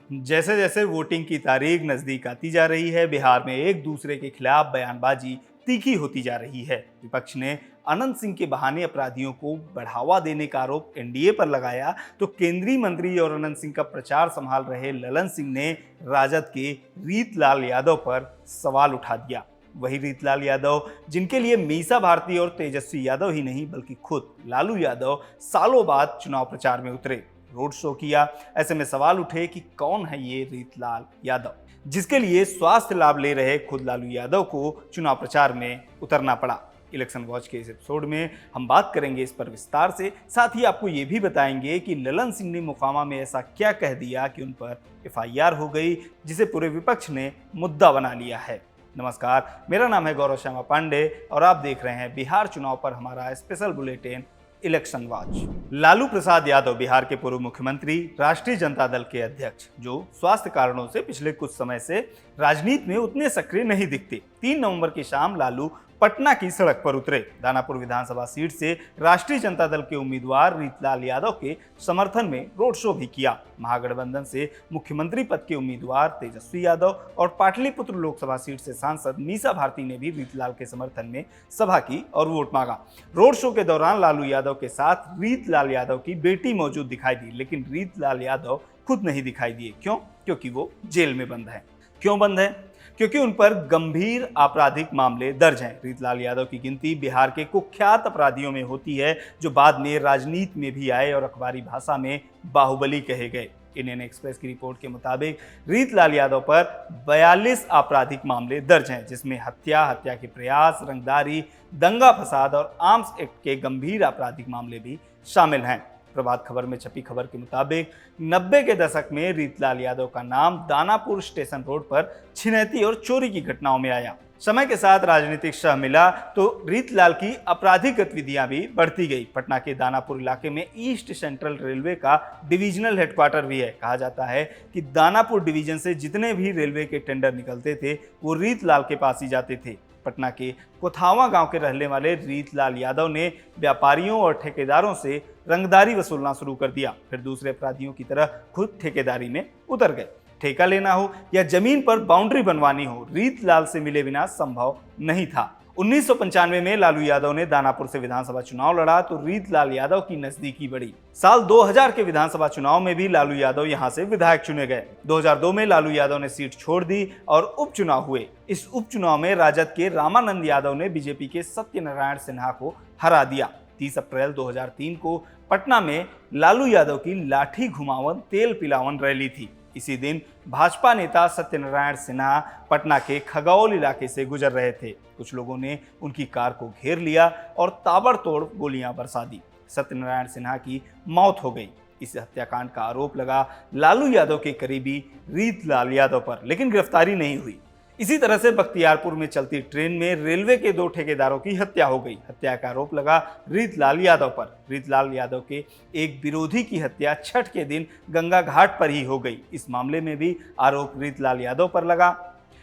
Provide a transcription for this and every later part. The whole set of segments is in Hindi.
जैसे जैसे वोटिंग की तारीख नजदीक आती जा रही है, बिहार में एक दूसरे के खिलाफ बयानबाजी तीखी होती जा रही है। विपक्ष ने अनंत सिंह के बहाने अपराधियों को बढ़ावा देने का आरोप एनडीए पर लगाया, तो केंद्रीय मंत्री और अनंत सिंह का प्रचार संभाल रहे ललन सिंह ने राजद के रीतलाल यादव पर सवाल उठा दिया। वही रीतलाल यादव जिनके लिए मीसा भारती और तेजस्वी यादव ही नहीं बल्कि खुद लालू यादव सालों बाद चुनाव प्रचार में उतरे, रोड शो किया। ऐसे में सवाल उठे कि कौन है ये रीतलाल यादव, जिसके लिए स्वास्थ्य लाभ ले रहे खुद लालू यादव को चुनाव प्रचार में उतरना पड़ा। इलेक्शन वॉच के इस एपिसोड में हम बात करेंगे इस पर विस्तार से। साथ ही आपको ये भी बताएंगे कि ललन सिंह ने मोकामा में ऐसा क्या कह दिया कि उन पर एफआईआर हो गई, जिसे पूरे विपक्ष ने मुद्दा बना लिया है। नमस्कार, मेरा नाम है गौरव शर्मा पांडे और आप देख रहे हैं बिहार चुनाव पर हमारा special bulletin election watch. Lalu Prasad Yadav Bihar के पूर्व मुख्यमंत्री, राष्ट्रीय जनता दल के अध्यक्ष, जो स्वास्थ्य कारणों से पिछले कुछ समय से राजनीति में उतने सक्रिय नहीं दिखते। 3 नवंबर की शाम लालू पटना की सड़क पर उतरे। दानापुर विधानसभा सीट से राष्ट्रीय जनता दल के उम्मीदवार रीतलाल यादव के समर्थन में रोड शो भी किया। महागठबंधन से मुख्यमंत्री पद के उम्मीदवार तेजस्वी यादव और पाटलिपुत्र लोकसभा सीट से सांसद मीसा भारती ने भी रीतलाल के समर्थन में सभा की और वोट मांगा। रोड शो के दौरान लालू यादव के साथ रीतलाल यादव की बेटी मौजूद दिखाई दी, लेकिन रीतलाल यादव खुद नहीं दिखाई दिए। क्यों? क्योंकि वो जेल में बंद है। क्यों बंद है? क्योंकि उन पर गंभीर आपराधिक मामले दर्ज हैं। रीतलाल यादव की गिनती बिहार के कुख्यात अपराधियों में होती है, जो बाद में राजनीति में भी आए और अखबारी भाषा में बाहुबली कहे गए। इंडियन एक्सप्रेस की रिपोर्ट के मुताबिक रीतलाल यादव पर 42 आपराधिक मामले दर्ज हैं, जिसमें हत्या, हत्या के प्रयास, रंगदारी, दंगा फसाद और आर्म्स एक्ट के गंभीर आपराधिक मामले भी शामिल हैं। प्रभात खबर में छपी खबर के मुताबिक 90 के दशक में रीतलाल यादव का नाम दानापुर स्टेशन रोड पर छिनैती और चोरी की घटनाओं में आया। समय के साथ राजनीतिक शह मिला तो रीतलाल की आपराधिक गतिविधियां भी बढ़ती गई। पटना के दानापुर इलाके में ईस्ट सेंट्रल रेलवे का डिविजनल हेडक्वार्टर भी है। कहा जाता है कि दानापुर डिवीजन से जितने भी रेलवे के टेंडर निकलते थे वो रीतलाल के पास ही जाते थे। पटना के कोथावा गांव के रहने वाले रीतलाल यादव ने व्यापारियों और ठेकेदारों से रंगदारी वसूलना शुरू कर दिया। फिर दूसरे अपराधियों की तरह खुद ठेकेदारी में उतर गए। ठेका लेना हो या जमीन पर बाउंड्री बनवानी हो, रीतलाल से मिले बिना संभव नहीं था। 1995 में लालू यादव ने दानापुर से विधानसभा चुनाव लड़ा तो रीतलाल यादव की नजदीकी बढ़ी। साल 2000 के विधानसभा चुनाव में भी लालू यादव यहां से विधायक चुने गए। 2002 में लालू यादव ने सीट छोड़ दी और उपचुनाव हुए। इस उपचुनाव में राजद के रामानंद यादव ने बीजेपी के सत्यनारायण सिन्हा को हरा दिया। 30 अप्रैल 2003 को पटना में लालू यादव की लाठी घुमावन तेल पिलावन रैली थी। इसी दिन भाजपा नेता सत्यनारायण सिन्हा पटना के खगौल इलाके से गुजर रहे थे। कुछ लोगों ने उनकी कार को घेर लिया और ताबड़तोड़ गोलियां बरसा दी। सत्यनारायण सिन्हा की मौत हो गई। इस हत्याकांड का आरोप लगा लालू यादव के करीबी रीतलाल यादव पर, लेकिन गिरफ्तारी नहीं हुई। इसी तरह से बख्तियारपुर में चलती ट्रेन में रेलवे के 2 ठेकेदारों की हत्या हो गई। हत्या का आरोप लगा रीतलाल यादव पर। रीतलाल यादव के एक विरोधी की हत्या छठ के दिन गंगा घाट पर ही हो गई। इस मामले में भी आरोप रीतलाल यादव पर लगा,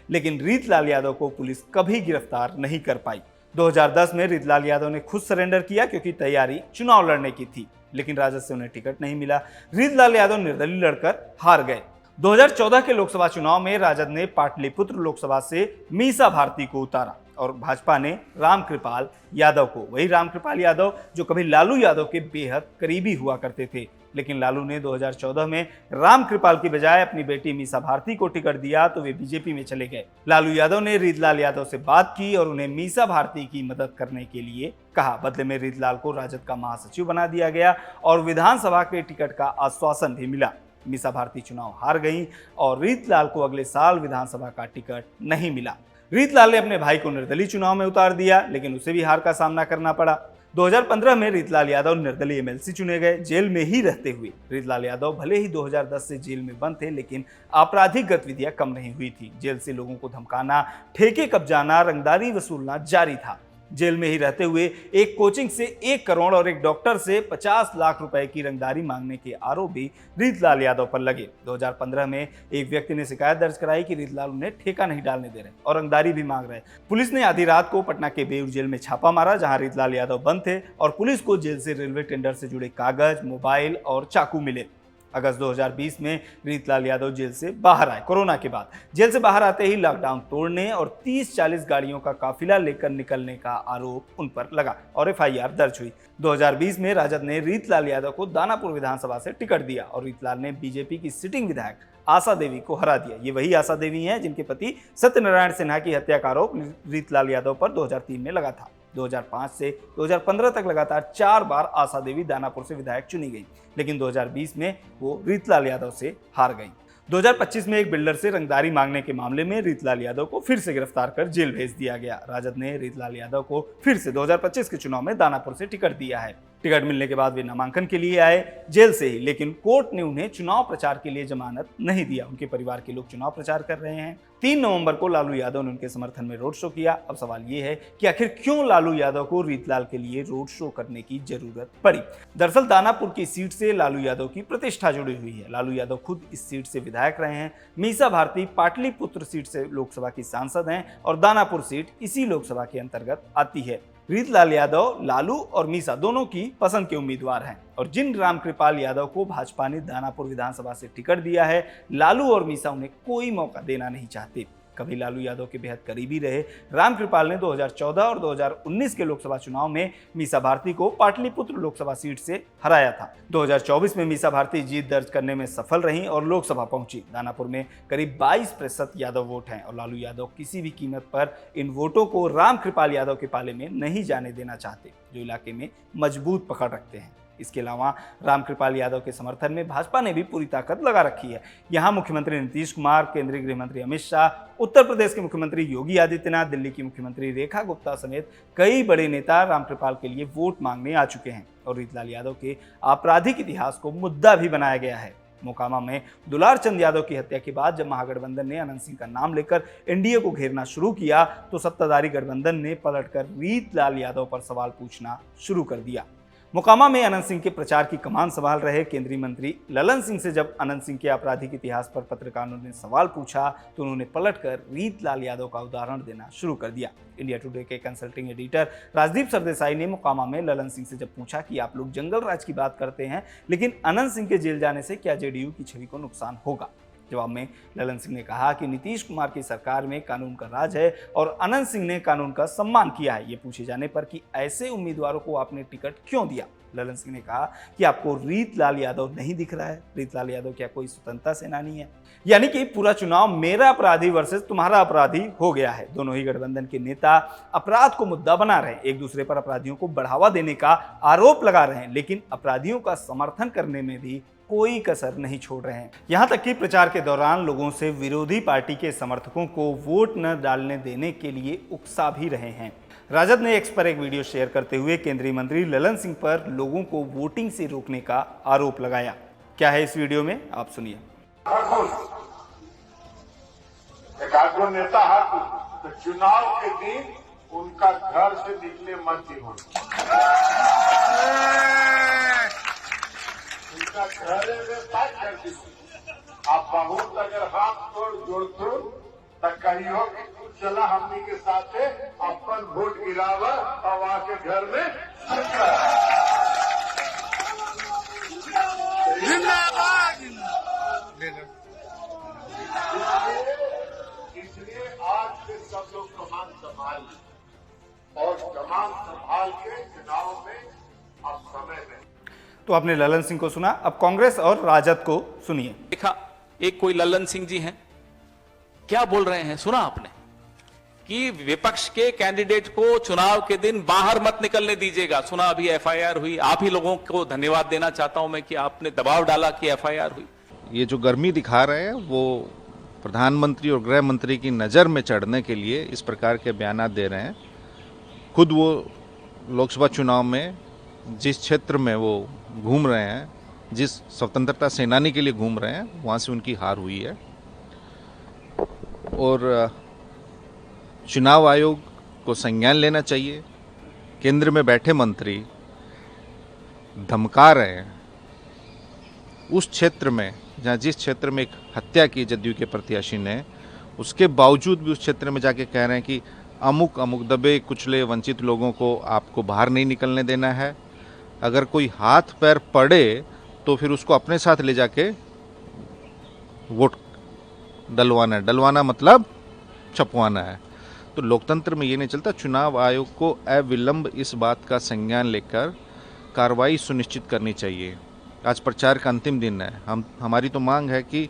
लेकिन रीतलाल यादव को पुलिस कभी गिरफ्तार नहीं कर पाई। 2010 में रीतलाल यादव ने खुद सरेंडर किया, क्योंकि तैयारी चुनाव लड़ने की थी, लेकिन राजद से उन्हें टिकट नहीं मिला। रीतलाल यादव निर्दलीय लड़कर हार गए। 2014 के लोकसभा चुनाव में राजद ने पाटलिपुत्र लोकसभा से मीसा भारती को उतारा और भाजपा ने रामकृपाल यादव को। वही रामकृपाल यादव जो कभी लालू यादव के बेहद करीबी हुआ करते थे, लेकिन लालू ने 2014 में रामकृपाल की बजाय अपनी बेटी मीसा भारती को टिकट दिया तो वे बीजेपी में चले गए। लालू यादव ने रीतलाल यादव से बात की और उन्हें मीसा भारती की मदद करने के लिए कहा। बदले में रीतलाल को राजद का महासचिव बना दिया गया और विधानसभा के टिकट का आश्वासन भी मिला। मीसा भारती चुनाव हार गई और रीतलाल को अगले साल विधानसभा का टिकट नहीं मिला। रीतलाल ने अपने भाई को निर्दलीय चुनाव में उतार दिया, लेकिन उसे भी हार का सामना करना पड़ा। 2015 में रीतलाल यादव निर्दलीय एमएलसी चुने गए, जेल में ही रहते हुए। रीतलाल यादव भले ही 2010 से जेल में बंद थे, लेकिन आपराधिक गतिविधियां कम नहीं हुई थी। जेल से लोगों को धमकाना, ठेके कब्जाना, रंगदारी वसूलना जारी था। जेल में ही रहते हुए एक कोचिंग से 1 करोड़ और एक डॉक्टर से 50 लाख रुपए की रंगदारी मांगने के आरोप भी रीतलाल यादव पर लगे। 2015 में एक व्यक्ति ने शिकायत दर्ज कराई कि रीतलाल उन्हें ठेका नहीं डालने दे रहे और रंगदारी भी मांग रहे। पुलिस ने आधी रात को पटना के बेऊर जेल में छापा मारा, जहां रीतलाल यादव बंद थे, और पुलिस को जेल से रेलवे टेंडर से जुड़े कागज, मोबाइल और चाकू मिले। अगस्त 2020 में रीतलाल यादव जेल से बाहर आए। कोरोना के बाद जेल से बाहर आते ही लॉकडाउन तोड़ने और 30-40 गाड़ियों का काफिला लेकर निकलने का आरोप उन पर लगा और एफआईआर दर्ज हुई। 2020 में राजद ने रीतलाल यादव को दानापुर विधानसभा से टिकट दिया और रीतलाल ने बीजेपी की सिटिंग विधायक आशा देवी को हरा दिया। ये वही आशा देवी हैं जिनके पति सत्यनारायण सिन्हा की हत्या का आरोप रीतलाल यादव पर 2003 में लगा था। 2005 से 2015 तक लगातार 4 बार आशा देवी दानापुर से विधायक चुनी गई, लेकिन 2020 में वो रीतलाल यादव से हार गई। 2025 में एक बिल्डर से रंगदारी मांगने के मामले में रीतलाल यादव को फिर से गिरफ्तार कर जेल भेज दिया गया। राजद ने रीतलाल यादव को फिर से 2025 के चुनाव में दानापुर से टिकट दिया है। टिकट मिलने के बाद वे नामांकन के लिए आए जेल से ही, लेकिन कोर्ट ने उन्हें चुनाव प्रचार के लिए जमानत नहीं दिया। उनके परिवार के लोग चुनाव प्रचार कर रहे हैं। 3 नवंबर को लालू यादव ने उनके समर्थन में रोड शो किया। अब सवाल ये है कि आखिर क्यों लालू यादव को रीतलाल के लिए रोड शो करने की जरूरत पड़ी। दरअसल दानापुर की सीट से लालू यादव की प्रतिष्ठा जुड़ी हुई है। लालू यादव खुद इस सीट से विधायक रहे हैं। मीसा भारती पाटलिपुत्र सीट से लोकसभा की सांसद हैं और दानापुर सीट इसी लोकसभा के अंतर्गत आती है। रीतलाल यादव लालू और मीसा दोनों की पसंद के उम्मीदवार हैं और जिन रामकृपाल यादव को भाजपा ने दानापुर विधानसभा से टिकट दिया है, लालू और मीसा उन्हें कोई मौका देना नहीं चाहते। कभी लालू यादव के बेहद करीबी रहे रामकृपाल ने 2014 और 2019 के लोकसभा चुनाव में मीसा भारती को पाटलिपुत्र लोकसभा सीट से हराया था। 2024 में मीसा भारती जीत दर्ज करने में सफल रहीं और लोकसभा पहुंची। दानापुर में करीब 22% यादव वोट हैं और लालू यादव किसी भी कीमत पर इन वोटों को रामकृपाल यादव के पाले में नहीं जाने देना चाहते, जो इलाके में मजबूत पकड़ रखते हैं। इसके अलावा रामकृपाल यादव के समर्थन में भाजपा ने भी पूरी ताकत लगा रखी है। यहाँ मुख्यमंत्री नीतीश कुमार, केंद्रीय गृह मंत्री अमित शाह, उत्तर प्रदेश के मुख्यमंत्री योगी आदित्यनाथ, दिल्ली की मुख्यमंत्री रेखा गुप्ता समेत कई बड़े नेता रामकृपाल के लिए वोट मांगने आ चुके हैं और रीतलाल यादव के आपराधिक इतिहास को मुद्दा भी बनाया गया है। मोकामा में दुलार चंद यादव की हत्या के बाद जब महागठबंधन ने अनंत सिंह का नाम लेकर एनडीए को घेरना शुरू किया तो सत्ताधारी गठबंधन ने पलटकर रीतलाल यादव पर सवाल पूछना शुरू कर दिया। मोकामा में अनंत सिंह के प्रचार की कमान संभाल रहे केंद्रीय मंत्री ललन सिंह से जब अनंत सिंह के आपराधिक इतिहास पर पत्रकारों ने सवाल पूछा तो उन्होंने पलटकर रीतलाल यादव का उदाहरण देना शुरू कर दिया। इंडिया टुडे के कंसल्टिंग एडिटर राजदीप सरदेसाई ने मोकामा में ललन सिंह से जब पूछा कि आप लोग जंगल राज की बात करते हैं, लेकिन अनंत सिंह के जेल जाने से क्या जेडीयू की छवि को नुकसान होगा? जवाब में ललन सिंह ने कहा कि नीतीश कुमार की सरकार में कानून का राज है और अनंत सिंह ने कानून का सम्मान किया है। ये पूछे जाने पर कि ऐसे उम्मीदवारों को आपने टिकट क्यों दिया, ललन सिंह ने कहा कि आपको रीतलाल यादव नहीं दिख रहा है? रीतलाल यादव क्या कोई स्वतंत्रता सेनानी है? यानी कि पूरा चुनाव मेरा अपराधी वर्सेस तुम्हारा अपराधी हो गया है। दोनों ही गठबंधन के नेता अपराध को मुद्दा बना रहे हैं, एक दूसरे पर अपराधियों को बढ़ावा देने का आरोप लगा रहे हैं, लेकिन अपराधियों का समर्थन करने में भी कोई कसर नहीं छोड़ रहे हैं। यहां तक कि प्रचार के दौरान लोगों से विरोधी पार्टी के समर्थकों को वोट न डालने देने के लिए उकसा भी रहे हैं। राजद ने एक्स पर एक वीडियो शेयर करते हुए केंद्रीय मंत्री ललन सिंह पर लोगों को वोटिंग से रोकने का आरोप लगाया। क्या है इस वीडियो में, आप सुनिए। एक नेता है तो चुनाव के दिन उनका घर से निकले मत ही हो, उनका घर में पैक कर दीजिए। आप बहुत अगर हाथ जोड़ तक कही हो कि चला हमनी के साथ अपन वोट गिरावा और वहां के घर में इसलिए आज से सब लोग कमान संभाल और कमान संभाल के चुनाव में अब समय नहीं। तो आपने ललन सिंह को सुना, अब कांग्रेस और राजद को सुनिए। देखा एक कोई ललन सिंह जी हैं, क्या बोल रहे हैं सुना आपने कि विपक्ष के कैंडिडेट को चुनाव के दिन बाहर मत निकलने दीजिएगा। सुना अभी एफआईआर हुई। आप ही लोगों को धन्यवाद देना चाहता हूं मैं कि आपने दबाव डाला कि एफआईआर हुई। ये जो गर्मी दिखा रहे हैं वो प्रधानमंत्री और गृह मंत्री की नज़र में चढ़ने के लिए इस प्रकार के बयान दे रहे हैं। खुद वो लोकसभा चुनाव में जिस क्षेत्र में वो घूम रहे हैं, जिस स्वतंत्रता सेनानी के लिए घूम रहे हैं, वहाँ से उनकी हार हुई है। और चुनाव आयोग को संज्ञान लेना चाहिए। केंद्र में बैठे मंत्री धमका रहे हैं उस क्षेत्र में जहाँ जिस क्षेत्र में एक हत्या की जदयू के प्रत्याशी ने, उसके बावजूद भी उस क्षेत्र में जाके कह रहे हैं कि अमुक अमुक दबे कुचले वंचित लोगों को आपको बाहर नहीं निकलने देना है। अगर कोई हाथ पैर पड़े तो फिर उसको अपने साथ ले जाके वोट डलवाना मतलब छपवाना है। तो लोकतंत्र में ये नहीं चलता। चुनाव आयोग को अविलंब इस बात का संज्ञान लेकर कार्रवाई सुनिश्चित करनी चाहिए। आज प्रचार का अंतिम दिन है। हमारी तो मांग है कि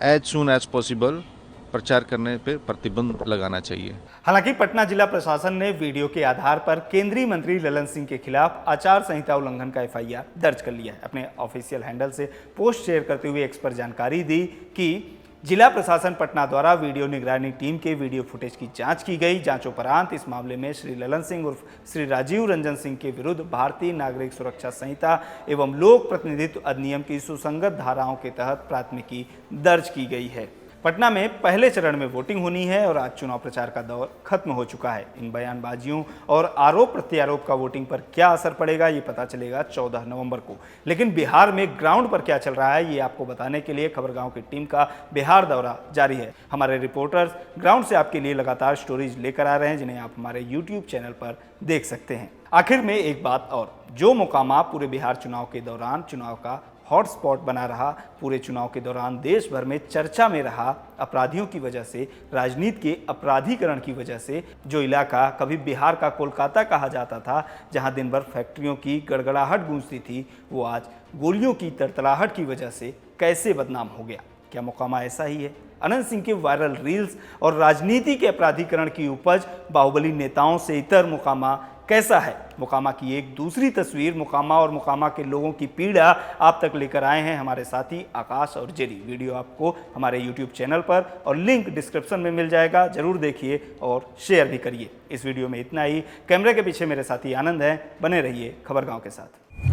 एज सून एज पॉसिबल प्रचार करने पर प्रतिबंध लगाना चाहिए। हालांकि पटना जिला प्रशासन ने वीडियो के आधार पर केंद्रीय मंत्री ललन सिंह के खिलाफ आचार संहिता उल्लंघन का एफआईआर दर्ज कर लिया है। अपने ऑफिशियल हैंडल से पोस्ट शेयर करते हुए एक्स पर जानकारी दी कि जिला प्रशासन पटना द्वारा वीडियो निगरानी टीम के वीडियो फुटेज की जांच की गई। जांचोपरांत इस मामले में श्री ललन सिंह उर्फ श्री राजीव रंजन सिंह के विरुद्ध भारतीय नागरिक सुरक्षा संहिता एवं लोक प्रतिनिधित्व अधिनियम की सुसंगत धाराओं के तहत प्राथमिकी दर्ज की गई है। पटना में पहले चरण में वोटिंग होनी है और आज चुनाव प्रचार का दौर खत्म हो चुका है। इन बयानबाजियों और आरोप प्रत्यारोप का वोटिंग पर क्या असर पड़ेगा ये पता चलेगा 14 नवंबर को। लेकिन बिहार में ग्राउंड पर क्या चल रहा है ये आपको बताने के लिए खबरगांव की टीम का बिहार दौरा जारी है। हमारे रिपोर्टर्स ग्राउंड से आपके लिए लगातार स्टोरीज लेकर आ रहे हैं जिन्हें आप हमारे यूट्यूब चैनल पर देख सकते हैं। आखिर में एक बात और, जो मोकामा पूरे बिहार चुनाव के दौरान चुनाव का हॉटस्पॉट बना रहा, पूरे चुनाव के दौरान देश भर में चर्चा में रहा, अपराधियों की वजह से, राजनीति के अपराधीकरण की वजह से, जो इलाका कभी बिहार का कोलकाता कहा जाता था, जहां दिन भर फैक्ट्रियों की गड़गड़ाहट गूंजती थी, वो आज गोलियों की तड़तड़ाहट की वजह से कैसे बदनाम हो गया? क्या मोकामा ऐसा ही है? अनंत सिंह के वायरल रील्स और राजनीति के अपराधीकरण की उपज बाहुबली नेताओं से इतर मोकामा कैसा है? मोकामा की एक दूसरी तस्वीर, मोकामा और मोकामा के लोगों की पीड़ा आप तक लेकर आए हैं हमारे साथी आकाश और जेरी। वीडियो आपको हमारे YouTube चैनल पर और लिंक डिस्क्रिप्शन में मिल जाएगा, जरूर देखिए और शेयर भी करिए। इस वीडियो में इतना ही। कैमरे के पीछे मेरे साथी आनंद हैं। बने रहिए खबरगांव के साथ।